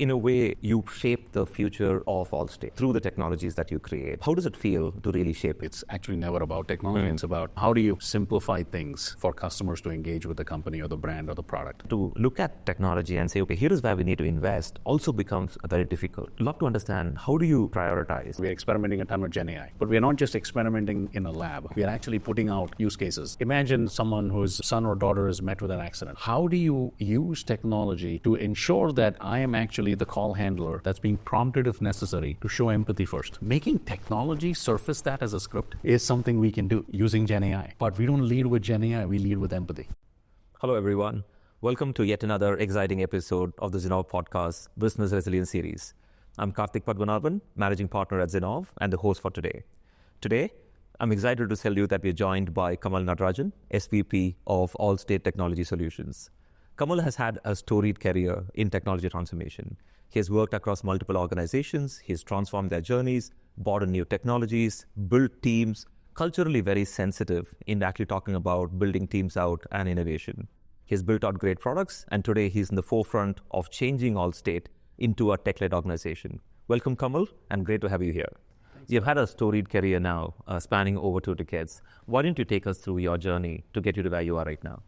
in a way, you shape the future of Allstate through the technologies that you create. How does it feel to really shape it? It's actually never about technology. It's about how do you simplify things for customers to engage with the company or the brand or the product. To look at technology and say, okay, here is where we need to invest also becomes very difficult. Love to understand, how do you prioritize? We're experimenting a ton with GenAI, but we're not just experimenting in a lab. We are actually putting out use cases. Imagine someone whose son or daughter is met with an accident. How do you use technology to ensure that I am actually the call handler that's being prompted if necessary to show empathy first? Making technology surface that as a script is something we can do using GenAI. But we don't lead with GenAI, we lead with empathy. Hello, everyone. Welcome to yet another exciting episode of the Zinnov Podcast Business Resilience Series. I'm Karthik Padmanabhan, Managing Partner at Zinnov and the host for today. Today, I'm excited to tell you that we're joined by Kamal Natarajan, SVP of Allstate Technology Solutions. Kamal has had a storied career in technology transformation. He has worked across multiple organizations. He's transformed their journeys, brought in new technologies, built teams, culturally very sensitive in actually talking about building teams out and innovation. He's built out great products, and today he's in the forefront of changing Allstate into a tech-led organization. Welcome, Kamal, and great to have you here. You've had a storied career now, spanning over 2 decades. Why don't you take us through your journey to get you to where you are right now?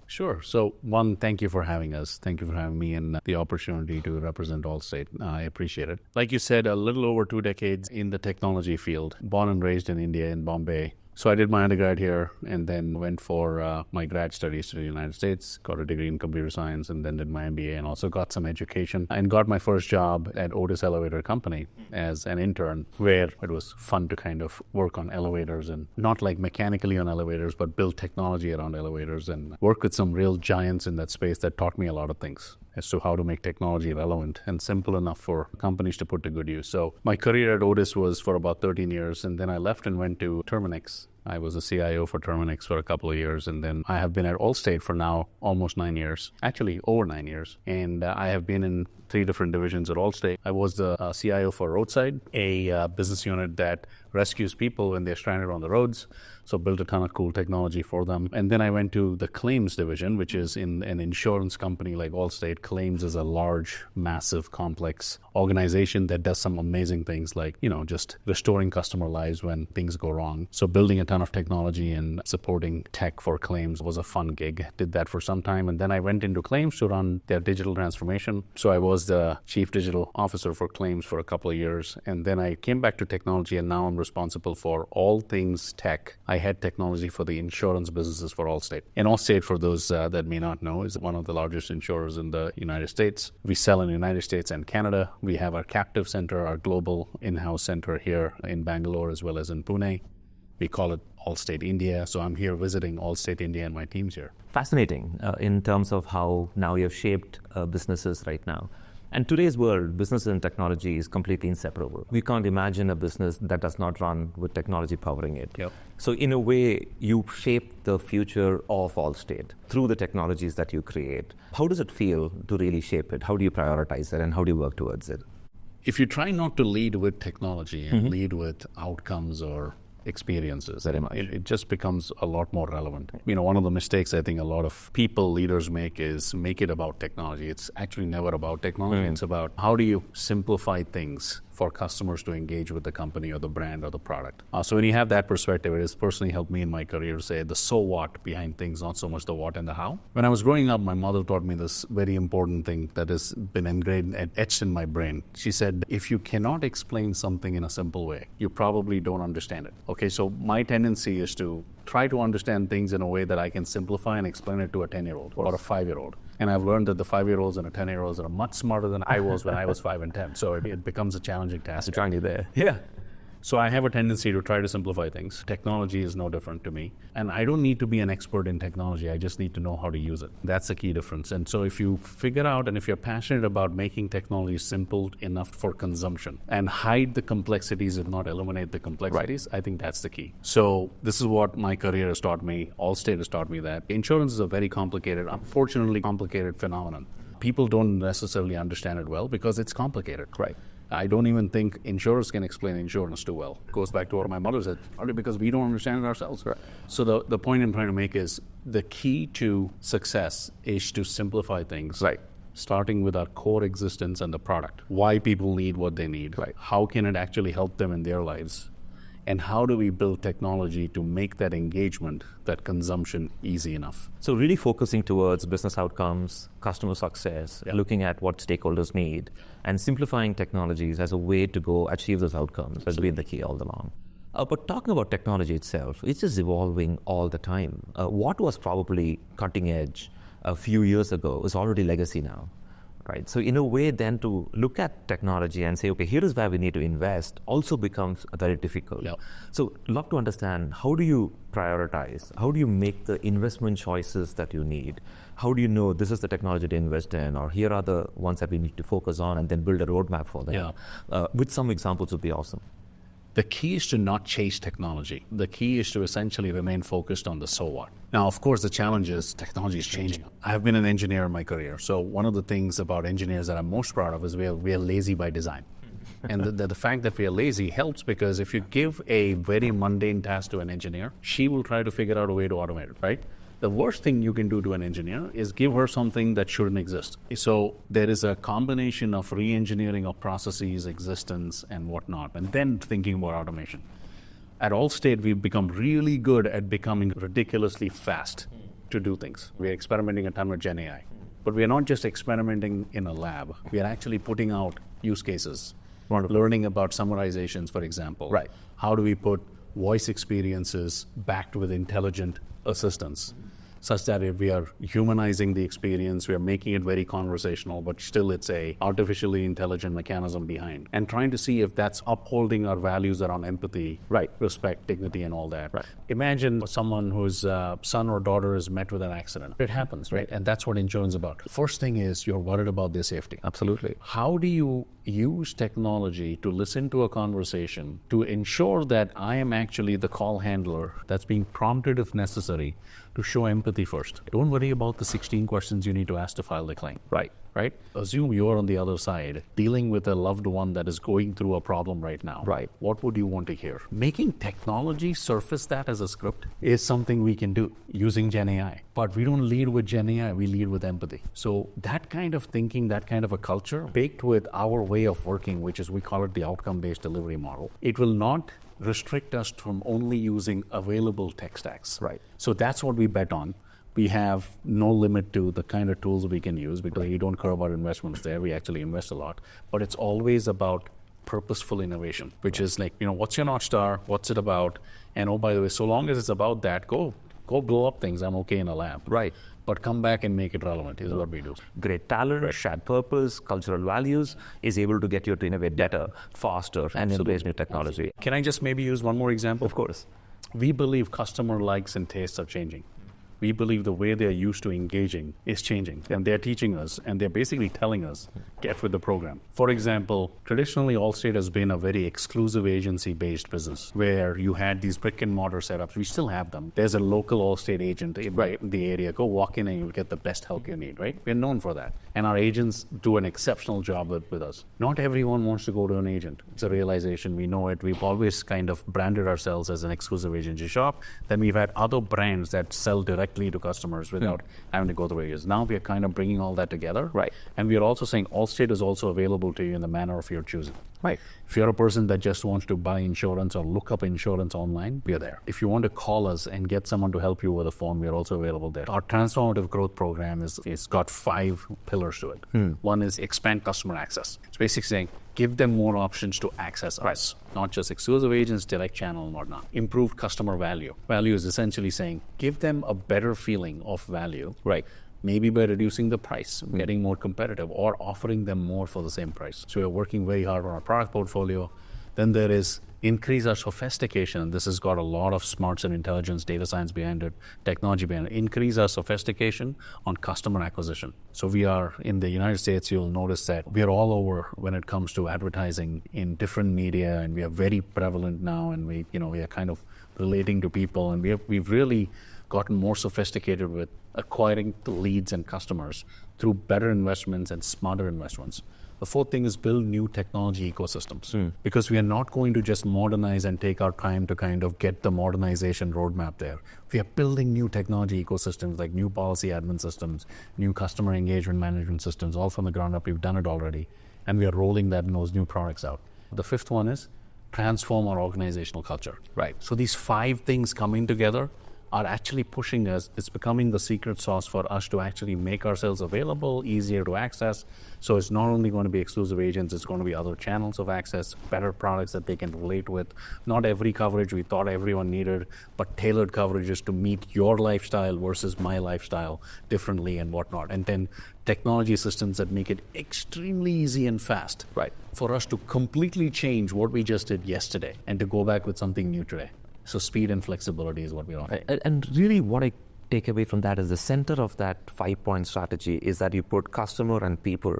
Sure. So one, thank you for having us. Thank you for having me and the opportunity to represent Allstate. I appreciate it. Like you said, a little over 2 decades in the technology field, born and raised in India, in Bombay. So I did my undergrad here and then went for my grad studies to the United States, got a degree in computer science, and then did my MBA and also got some education and got my first job at Otis Elevator Company as an intern, where it was fun to kind of work on elevators and not like mechanically on elevators, but build technology around elevators and work with some real giants in that space that taught me a lot of things as to how to make technology relevant and simple enough for companies to put to good use. So my career at Otis was for about 13 years, and then I left and went to Terminix. I was a CIO for Terminix for a couple of years, and then I have been at Allstate for now almost 9 years, actually over 9 years. And I have been in 3 different divisions at Allstate. I was the CIO for Roadside, a business unit that rescues people when they're stranded on the roads. So built a ton of cool technology for them. And then I went to the claims division, which is in an insurance company like Allstate. Claims is a large, massive, complex organization that does some amazing things like, just restoring customer lives when things go wrong. So building a ton of technology and supporting tech for claims was a fun gig. Did that for some time. And then I went into claims to run their digital transformation. So I was the chief digital officer for claims for a couple of years. And then I came back to technology, and now I'm responsible for all things tech. I had technology for the insurance businesses for Allstate. And Allstate, for those that may not know, is one of the largest insurers in the United States. We sell in the United States and Canada. We have our captive center, our global in-house center here in Bangalore as well as in Pune. We call it Allstate India. So I'm here visiting Allstate India and my team's here. Fascinating in terms of how now you have shaped businesses right now. And today's world, business and technology is completely inseparable. We can't imagine a business that does not run with technology powering it. Yep. So in a way, you shape the future of Allstate through the technologies that you create. How does it feel to really shape it? How do you prioritize it, and how do you work towards it? If you try not to lead with technology and lead with outcomes or experiences, it just becomes a lot more relevant. One of the mistakes I think a lot of leaders make is make it about technology. It's actually never about technology. It's about how do you simplify things for customers to engage with the company or the brand or the product. So when you have that perspective, it has personally helped me in my career to say the so what behind things, not so much the what and the how. When I was growing up, my mother taught me this very important thing that has been engraved and etched in my brain. She said, if you cannot explain something in a simple way, you probably don't understand it. Okay, so my tendency is to try to understand things in a way that I can simplify and explain it to a 10-year-old or a 5-year-old. And I've learned that the 5-year-olds and the 10-year-olds are much smarter than I was when I was 5 and 10. So it becomes a challenging task. Trying you there. Yeah. So I have a tendency to try to simplify things. Technology is no different to me. And I don't need to be an expert in technology. I just need to know how to use it. That's the key difference. And so if you figure out and if you're passionate about making technology simple enough for consumption and hide the complexities and not eliminate the complexities, I think that's the key. So this is what my career has taught me. Allstate has taught me that. Insurance is a very complicated, unfortunately complicated phenomenon. People don't necessarily understand it well because it's complicated. Right. I don't even think insurers can explain insurance too well. It goes back to what my mother said, partly because we don't understand it ourselves. Right. So the point I'm trying to make is the key to success is to simplify things. Right. starting with our core existence and the product. Why people need what they need. Right. How can it actually help them in their lives? And how do we build technology to make that engagement, that consumption easy enough? So really focusing towards business outcomes, customer success, looking at what stakeholders need, and simplifying technologies as a way to go achieve those outcomes has been the key all along. But talking about technology itself, it's just evolving all the time. What was probably cutting edge a few years ago is already legacy now. Right. So in a way, then to look at technology and say, okay, here is where we need to invest also becomes very difficult. Yeah. So love to understand, how do you prioritize? How do you make the investment choices that you need? How do you know this is the technology to invest in, or here are the ones that we need to focus on, and then build a roadmap for them? With some examples would be awesome. The key is to not chase technology. The key is to essentially remain focused on the so what. Now, of course, the challenge is technology is changing. I've been an engineer in my career. So one of the things about engineers that I'm most proud of is we are lazy by design. And the fact that we are lazy helps, because if you give a very mundane task to an engineer, she will try to figure out a way to automate it, right? The worst thing you can do to an engineer is give her something that shouldn't exist. So there is a combination of re-engineering of processes, existence, and whatnot, and then thinking about automation. At Allstate, we've become really good at becoming ridiculously fast to do things. We're experimenting a ton with Gen AI. But we are not just experimenting in a lab. We are actually putting out use cases. Wonderful. Learning about summarizations, for example. Right. How do we put voice experiences backed with intelligent assistance, such that if we are humanizing the experience, we are making it very conversational, but still it's a artificially intelligent mechanism behind, and trying to see if that's upholding our values around empathy, Right. respect, dignity, and all that. Right. Imagine someone whose son or daughter is met with an accident. It happens, right? And that's what insurance is about. First thing is you're worried about their safety. Absolutely. How do you use technology to listen to a conversation to ensure that I am actually the call handler that's being prompted if necessary to show empathy first? Don't worry about the 16 questions you need to ask to file the claim. Right. Right? Assume you're on the other side dealing with a loved one that is going through a problem right now. Right. What would you want to hear? Making technology surface that as a script is something we can do using Gen AI. But we don't lead with Gen AI, we lead with empathy. So that kind of thinking, that kind of a culture, baked with our way of working, which is we call it the outcome-based delivery model, it will not restrict us from only using available tech stacks. Right. So that's what we bet on. We have no limit to the kind of tools we can use, because you don't care about investments there. We actually invest a lot. But it's always about purposeful innovation, which is like, what's your North Star? What's it about? And oh, by the way, so long as it's about that, go blow up things. I'm okay in a lab. Right. But come back and make it relevant is what we do. Great talent, shared purpose, cultural values is able to get you to innovate better, faster, and embrace new technology. Can I just maybe use one more example? Of course. We believe customer likes and tastes are changing. We believe the way they're used to engaging is changing, and they're teaching us, and they're basically telling us, get with the program. For example, traditionally, Allstate has been a very exclusive agency-based business where you had these brick-and-mortar setups. We still have them. There's a local Allstate agent in the area. Go walk in and you'll get the best help you need, right? We're known for that. And our agents do an exceptional job with us. Not everyone wants to go to an agent. It's a realization. We know it. We've always kind of branded ourselves as an exclusive agency shop. Then we've had other brands that sell directly to customers without having to go through agents. Now we are kind of bringing all that together. Right. And we are also saying Allstate is also available to you in the manner of your choosing. Right. If you're a person that just wants to buy insurance or look up insurance online, we are there. If you want to call us and get someone to help you with a phone, we are also available there. Our transformative growth program it's got 5 pillars to it. One is expand customer access. It's basically saying, give them more options to access us, not just exclusive agents, direct channel, and whatnot. Improved customer value. Value is essentially saying, give them a better feeling of value. Right. Maybe by reducing the price, getting more competitive, or offering them more for the same price. So we're working very hard on our product portfolio. Then there is increase our sophistication. This has got a lot of smarts and intelligence, data science behind it, technology behind it. Increase our sophistication on customer acquisition. So we are, in the United States, you'll notice that we are all over when it comes to advertising in different media, and we are very prevalent now, and we are kind of relating to people, and we've really gotten more sophisticated with acquiring the leads and customers through better investments and smarter investments. The fourth thing is build new technology ecosystems, because we are not going to just modernize and take our time to kind of get the modernization roadmap there. We are building new technology ecosystems like new policy admin systems, new customer engagement management systems, all from the ground up. We've done it already, and we are rolling that in those new products out. The fifth one is transform our organizational culture. Right. So these 5 things coming together are actually pushing us. It's becoming the secret sauce for us to actually make ourselves available, easier to access. So it's not only going to be exclusive agents, it's going to be other channels of access, better products that they can relate with. Not every coverage we thought everyone needed, but tailored coverages to meet your lifestyle versus my lifestyle differently and whatnot. And then technology systems that make it extremely easy and fast, Right. for us to completely change what we just did yesterday and to go back with something new today. So speed and flexibility is what we're on. And really what I take away from that is the center of that 5-point strategy is that you put customer and people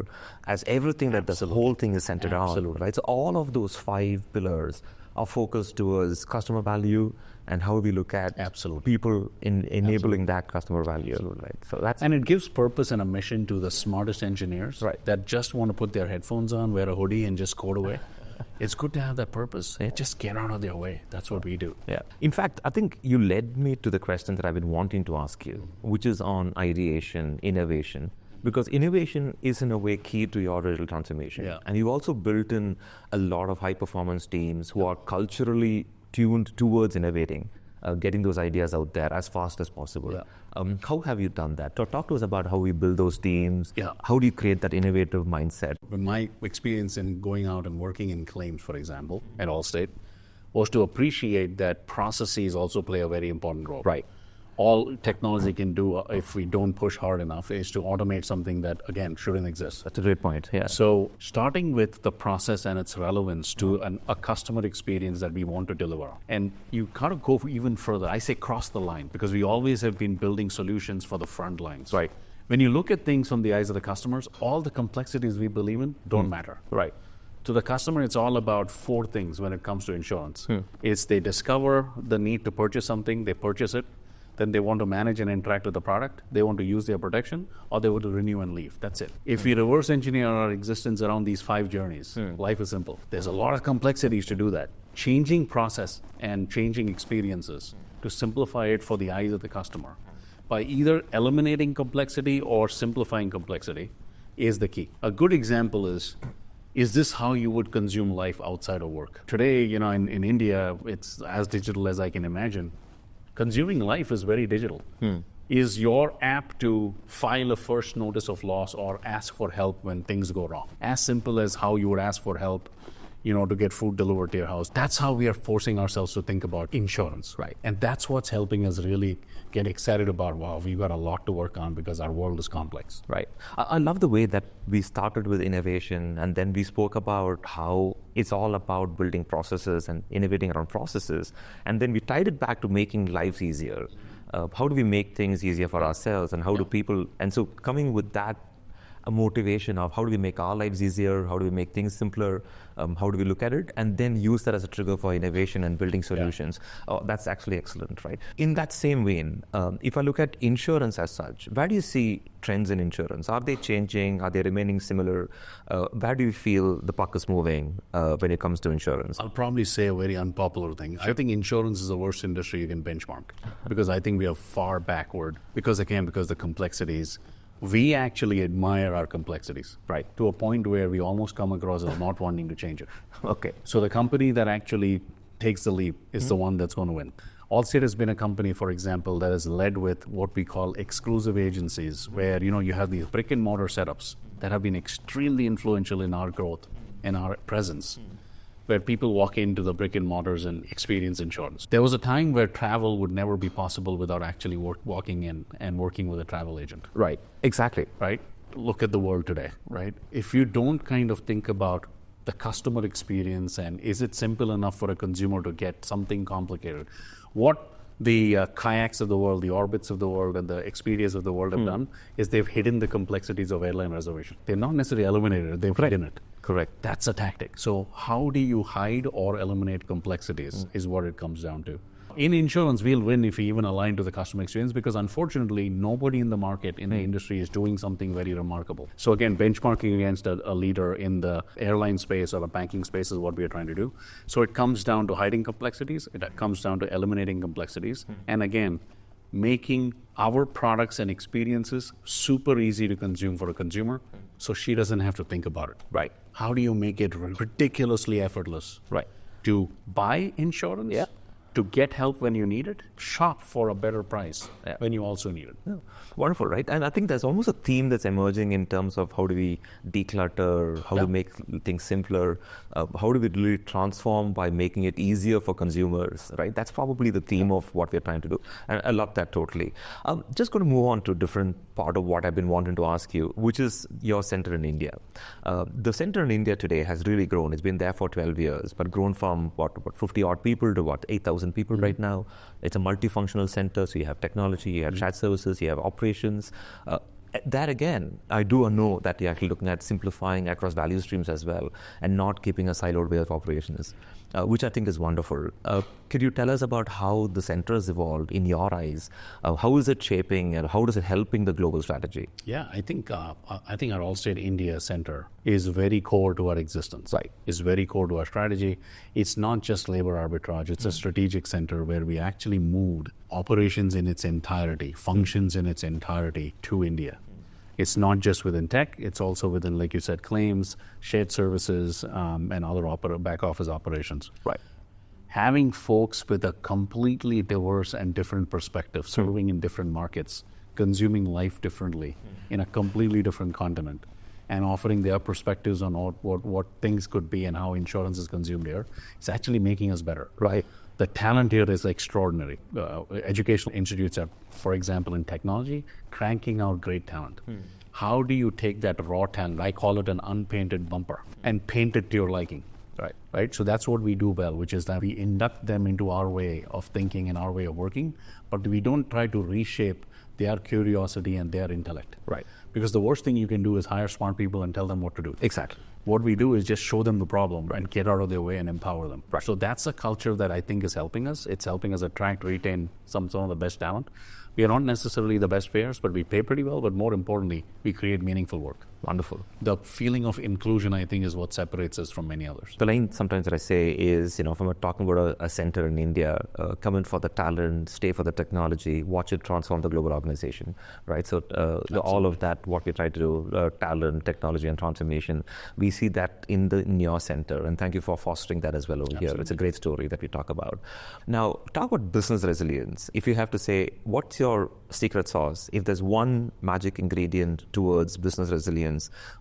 as everything that the whole thing is centered on, right? So all of those 5 pillars are focused towards customer value and how we look at people in enabling that customer value, right? So that's, and it gives purpose and a mission to the smartest engineers, Right. that just want to put their headphones on, wear a hoodie, and just code away. It's good to have that purpose. Just get out of their way. That's what we do. Yeah. In fact, I think you led me to the question that I've been wanting to ask you, which is on ideation, innovation. Because innovation is in a way key to your digital transformation. Yeah. And you've also built in a lot of high performance teams who are culturally tuned towards innovating, getting those ideas out there as fast as possible. Yeah. How have you done that? Talk to us about how we build those teams. Yeah. How do you create that innovative mindset? My experience in going out and working in claims, for example, at Allstate, was to appreciate that processes also play a very important role. Right. All technology can do, if we don't push hard enough, is to automate something that, again, shouldn't exist. That's a great point. Yeah. So starting with the process and its relevance to a customer experience that we want to deliver. And you got to go even further. I say cross the line, because we always have been building solutions for the front lines. Right. When you look at things from the eyes of the customers, all the complexities we believe in don't matter. Right. To the customer, it's all about 4 things when it comes to insurance. It's they discover the need to purchase something, they purchase it, then they want to manage and interact with the product, they want to use their protection, or they want to renew and leave. That's it. If we reverse engineer our existence around these 5 journeys, life is simple. There's a lot of complexities to do that. Changing process and changing experiences to simplify it for the eyes of the customer by either eliminating complexity or simplifying complexity is the key. A good example is this how you would consume life outside of work? Today, in India, it's as digital as I can imagine. Consuming life is very digital. Is your app to file a first notice of loss or ask for help when things go wrong? As simple as how you would ask for help, to get food delivered to your house. That's how we are forcing ourselves to think about insurance. Right. And that's what's helping us really get excited about, wow, we've got a lot to work on because our world is complex. Right. I love the way that we started with innovation and then we spoke about how it's all about building processes and innovating around processes. And then we tied it back to making lives easier. How do we make things easier for ourselves and how do people, and so coming with that a motivation of how do we make our lives easier, how do we make things simpler, how do we look at it, and then use that as a trigger for innovation and building solutions. That's actually excellent, right? In that same vein, if I look at insurance as such, where do you see trends in insurance? Are they changing? Are they remaining similar? Where do you feel the puck is moving when it comes to insurance? I'll probably say a very unpopular thing. I think insurance is the worst industry you can benchmark because I think we are far backward because the complexities. We actually admire our complexities, right? To a point where we almost come across as not wanting to change it. Okay. So the company that actually takes the leap is the one that's going to win. Allstate has been a company, for example, that has led with what we call exclusive agencies, where you have these brick and mortar setups that have been extremely influential in our growth and our presence. Where people walk into the brick and mortars and experience insurance. There was a time where travel would never be possible without actually walking in and working with a travel agent. Right, exactly. Right? Look at the world today, right? If you don't kind of think about the customer experience and is it simple enough for a consumer to get something complicated, what the kayaks of the world, the orbits of the world, and the Expedias of the world have done is they've hidden the complexities of airline reservation. They're not necessarily eliminated it, they've hidden it. Correct. That's a tactic. So how do you hide or eliminate complexities is what it comes down to. In insurance, we'll win if we even align to the customer experience, because unfortunately, nobody in the market, in the industry, is doing something very remarkable. So again, benchmarking against a leader in the airline space or the banking space is what we are trying to do. So it comes down to hiding complexities. It comes down to eliminating complexities. And again, making our products and experiences super easy to consume for a consumer, so she doesn't have to think about it. Right. How do you make it ridiculously effortless? Right. To buy insurance, to get help when you need it, shop for a better price when you also need it. Yeah. Wonderful, right? And I think there's almost a theme that's emerging in terms of how do we declutter, how to make things simpler, how do we really transform by making it easier for consumers, right? That's probably the theme of what we're trying to do. And I love that totally. Just going to move on to a different part of what I've been wanting to ask you, which is your center in India. The center in India today has really grown. It's been there for 12 years, but grown from about 50 odd people to 8,000 people right now. It's a multifunctional center, so you have technology, you have chat services, you have operations. That again, I do know that you're actually looking at simplifying across value streams as well, and not keeping a siloed way of operations, which I think is wonderful. Could you tell us about how the center has evolved in your eyes? How is it shaping, and how is it helping the global strategy? Yeah, I think our Allstate India Center is very core to our existence. Right. It's very core to our strategy. It's not just labor arbitrage. It's a strategic center where we actually moved operations in its entirety, functions in its entirety to India. It's not just within tech, it's also within, like you said, claims, shared services, and other back office operations. Right. Having folks with a completely diverse and different perspective, serving in different markets, consuming life differently in a completely different continent, and offering their perspectives on what things could be and how insurance is consumed here, it's actually making us better. Right. The talent here is extraordinary. Educational institutes are, for example, in technology, cranking out great talent. How do you take that raw talent, I call it an unpainted bumper, and paint it to your liking? Right. So that's what we do well, which is that we induct them into our way of thinking and our way of working, but we don't try to reshape their curiosity and their intellect. Right. Because the worst thing you can do is hire smart people and tell them what to do. Exactly. What we do is just show them the problem and get out of their way and empower them. Right. So that's a culture that I think is helping us. It's helping us attract, retain some of the best talent. We are not necessarily the best payers, but we pay pretty well. But more importantly, we create meaningful work. Wonderful. The feeling of inclusion, I think, is what separates us from many others. The line sometimes that I say is, if I'm talking about a center in India, come in for the talent, stay for the technology, watch it transform the global organization, right? So all of that, what we try to do, talent, technology, and transformation, we see that in your center. And thank you for fostering that as well over here. It's a great story that we talk about. Now, talk about business resilience. If you have to say, what's your secret sauce? If there's one magic ingredient towards business resilience,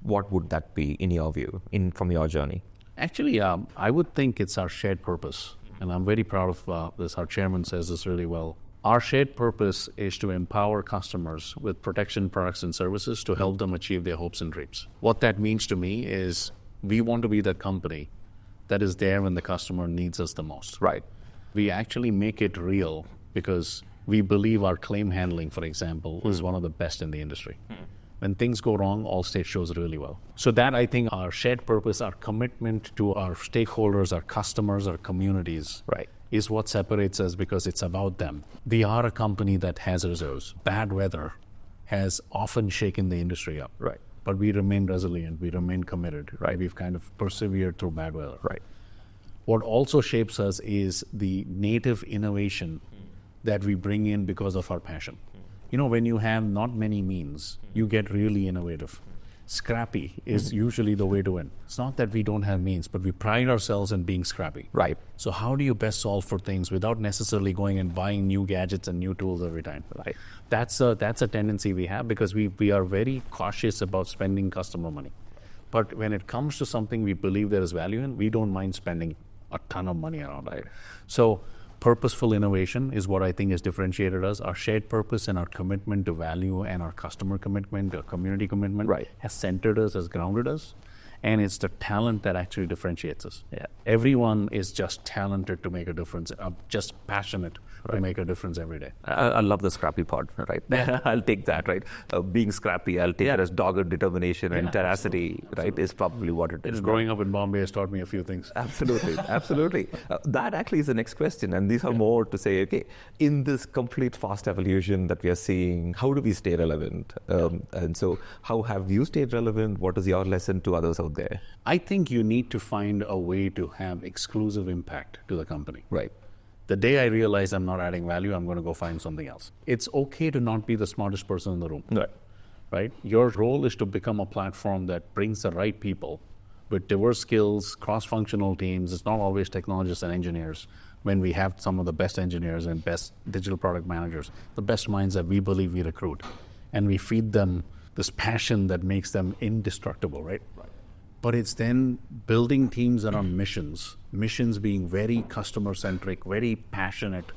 what would that be in your view, from your journey? Actually, I would think it's our shared purpose. And I'm very proud of this. Our chairman says this really well. Our shared purpose is to empower customers with protection products and services to help them achieve their hopes and dreams. What that means to me is we want to be that company that is there when the customer needs us the most. Right. We actually make it real because we believe our claim handling, for example, is one of the best in the industry. When things go wrong, Allstate shows really well. So that, I think, our shared purpose, our commitment to our stakeholders, our customers, our communities, right, is what separates us because it's about them. We are a company that has reserves. Bad weather has often shaken the industry up. Right. But we remain resilient. We remain committed. Right. We've kind of persevered through bad weather. Right. What also shapes us is the native innovation that we bring in because of our passion. When you have not many means, you get really innovative. Scrappy is usually the way to win. It's not that we don't have means, but we pride ourselves in being scrappy. Right. So how do you best solve for things without necessarily going and buying new gadgets and new tools every time? Right. That's a tendency we have because we are very cautious about spending customer money. But when it comes to something we believe there is value in, we don't mind spending a ton of money around it. So purposeful innovation is what I think has differentiated us. Our shared purpose and our commitment to value and our customer commitment, our community commitment, right, has centered us, has grounded us. And it's the talent that actually differentiates us. Yeah. Everyone is just talented to make a difference, just passionate to make a difference every day. I love the scrappy part, right? I'll take that, right? Being scrappy, I'll take that as dogged determination and tenacity, right, is probably what it is. Growing up in Bombay has taught me a few things. Absolutely, absolutely. That actually is the next question, and these are more to say, okay, in this complete fast evolution that we are seeing, how do we stay relevant? And so how have you stayed relevant? What is your lesson to others out there? I think you need to find a way to have exclusive impact to the company. Right. The day I realize I'm not adding value, I'm going to go find something else. It's okay to not be the smartest person in the room. Right? Your role is to become a platform that brings the right people with diverse skills, cross-functional teams. It's not always technologists and engineers. When we have some of the best engineers and best digital product managers, the best minds that we believe we recruit, and we feed them this passion that makes them indestructible, right? But it's then building teams around missions being very customer-centric, very passionate,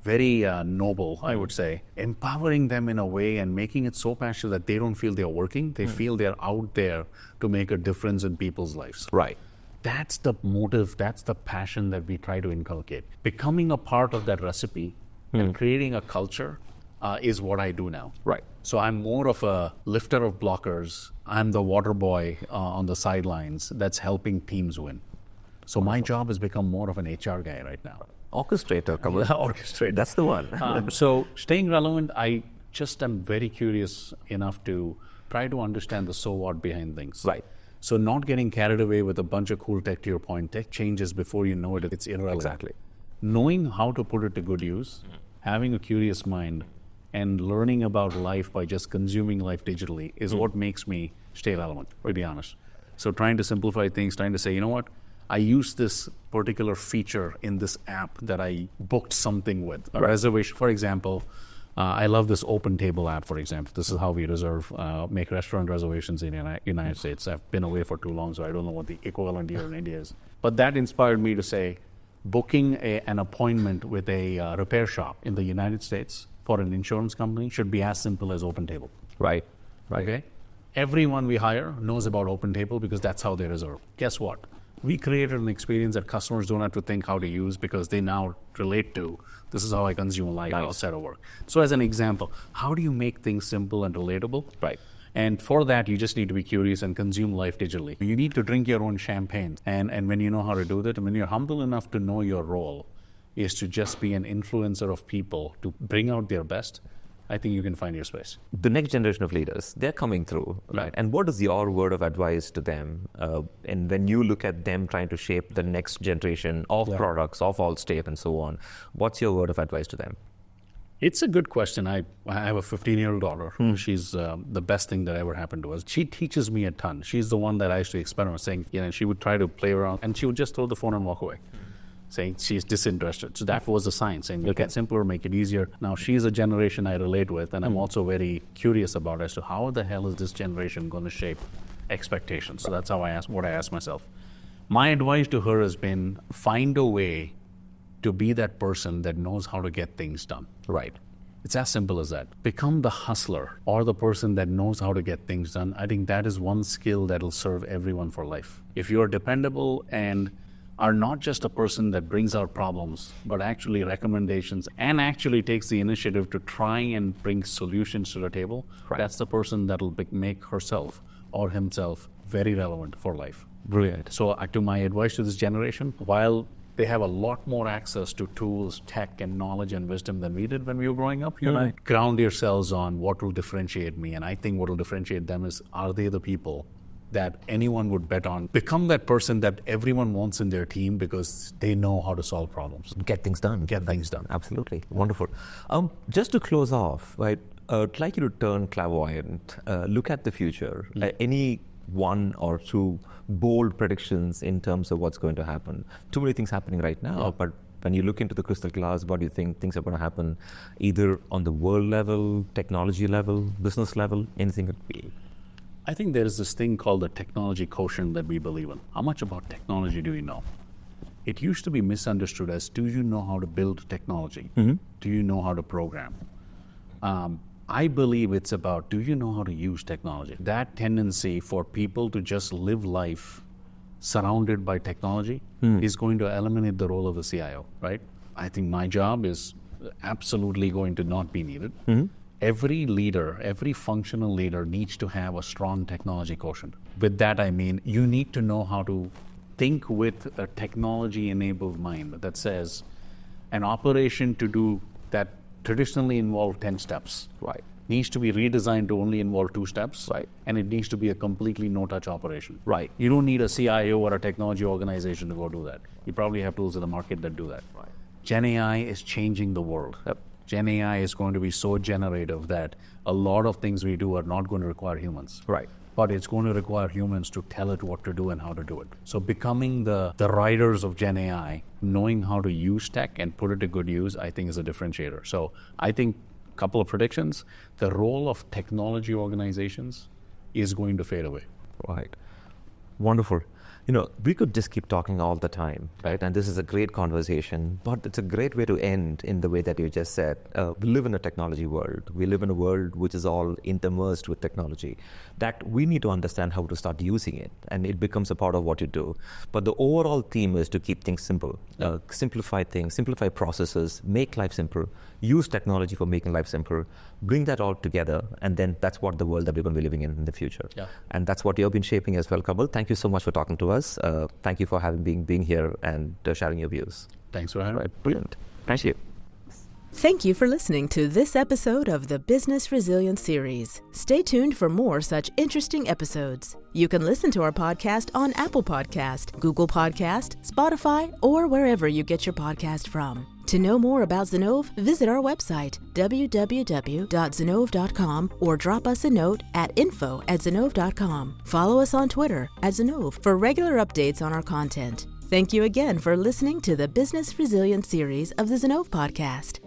very noble, I would say, empowering them in a way and making it so passionate that they don't feel they're working, they feel they're out there to make a difference in people's lives. Right. That's the motive, that's the passion that we try to inculcate. Becoming a part of that recipe and creating a culture is what I do now. Right. So I'm more of a lifter of blockers. I'm the water boy on the sidelines that's helping teams win. So my job has become more of an HR guy right now. Orchestrator, Kamal. Orchestrate, that's the one. So staying relevant, I just am very curious enough to try to understand the so what behind things. Right. So not getting carried away with a bunch of cool tech, to your point. Tech changes before you know it, it's irrelevant. Exactly. Knowing how to put it to good use, having a curious mind, and learning about life by just consuming life digitally is what makes me stay relevant, to be honest. So trying to simplify things, trying to say, you know what, I use this particular feature in this app that I booked something with. A reservation, for example, I love this Open Table app, for example. This is how we make restaurant reservations in the United States. I've been away for too long, so I don't know what the equivalent here in India is. But that inspired me to say, booking an appointment with a repair shop in the United States for an insurance company should be as simple as Open Table. Right. Okay? Everyone we hire knows about Open Table because that's how they reserve. Guess what? We created an experience that customers don't have to think how to use because they now relate to, this is how I consume life outside of work. So as an example, how do you make things simple and relatable? Right. And for that, you just need to be curious and consume life digitally. You need to drink your own champagne. And when you know how to do that, and when you're humble enough to know your role is to just be an influencer of people to bring out their best, I think you can find your space. The next generation of leaders, they're coming through, right? And what is your word of advice to them? And when you look at them trying to shape the next generation of products, of Allstate and so on, what's your word of advice to them? It's a good question. I have a 15-year-old daughter. She's the best thing that ever happened to us. She teaches me a ton. She's the one that I used to experiment, saying, she would try to play around, and she would just throw the phone and walk away, saying she's disinterested. So that was the sign, saying make it simpler, make it easier. Now she's a generation I relate with, and I'm also very curious about as to how the hell is this generation going to shape expectations. So that's how I ask myself. My advice to her has been find a way to be that person that knows how to get things done. Right. It's as simple as that. Become the hustler or the person that knows how to get things done. I think that is one skill that will serve everyone for life. If you're dependable and are not just a person that brings out problems, but actually recommendations and actually takes the initiative to try and bring solutions to the table, that's the person that will make herself or himself very relevant for life. Brilliant. So to my advice to this generation, while they have a lot more access to tools, tech, and knowledge and wisdom than we did when we were growing up, ground yourselves on what will differentiate me. And I think what will differentiate them is, are they the people that anyone would bet on? Become that person that everyone wants in their team because they know how to solve problems. Get things done. Get things done. Absolutely. Wonderful. Just to close off, right, I'd like you to turn clairvoyant, look at the future. Any one or two bold predictions in terms of what's going to happen? Too many things happening right now, but when you look into the crystal glass, what do you think things are going to happen either on the world level, technology level, business level, anything could be? I think there is this thing called the technology quotient that we believe in. How much about technology do you know? It used to be misunderstood as, do you know how to build technology? Do you know how to program? I believe it's about, do you know how to use technology? That tendency for people to just live life surrounded by technology is going to eliminate the role of the CIO, right? I think my job is absolutely going to not be needed. Every leader, every functional leader needs to have a strong technology quotient. With that, I mean, you need to know how to think with a technology-enabled mind that says an operation to do that traditionally involved 10 steps needs to be redesigned to only involve 2 steps, and it needs to be a completely no-touch operation. You don't need a CIO or a technology organization to go do that. You probably have tools in the market that do that. Gen AI is changing the world. Gen AI is going to be so generative that a lot of things we do are not going to require humans. But it's going to require humans to tell it what to do and how to do it. So becoming the riders of Gen AI, knowing how to use tech and put it to good use, I think is a differentiator. So I think a couple of predictions, the role of technology organizations is going to fade away. Wonderful. You know, we could just keep talking all the time, right? And this is a great conversation, but it's a great way to end in the way that you just said. We live in a technology world. We live in a world which is all interspersed with technology, that we need to understand how to start using it, and it becomes a part of what you do. But the overall theme is to keep things simple, simplify things, simplify processes, make life simple, use technology for making life simple, bring that all together, and then that's what the world that we're going to be living in the future. And that's what you've been shaping as well, Kamal. Thank you so much for talking to us. Thank you for being here and sharing your views. Thanks for having me. Brilliant. Thank you. Thank you for listening to this episode of the Business Resilience Series. Stay tuned for more such interesting episodes. You can listen to our podcast on Apple Podcast, Google Podcast, Spotify, or wherever you get your podcast from. To know more about Zinnov, visit our website, www.zinnov.com, or drop us a note at info@zinnov.com. Follow us on Twitter @Zinnov for regular updates on our content. Thank you again for listening to the Business Resilience Series of the Zinnov Podcast.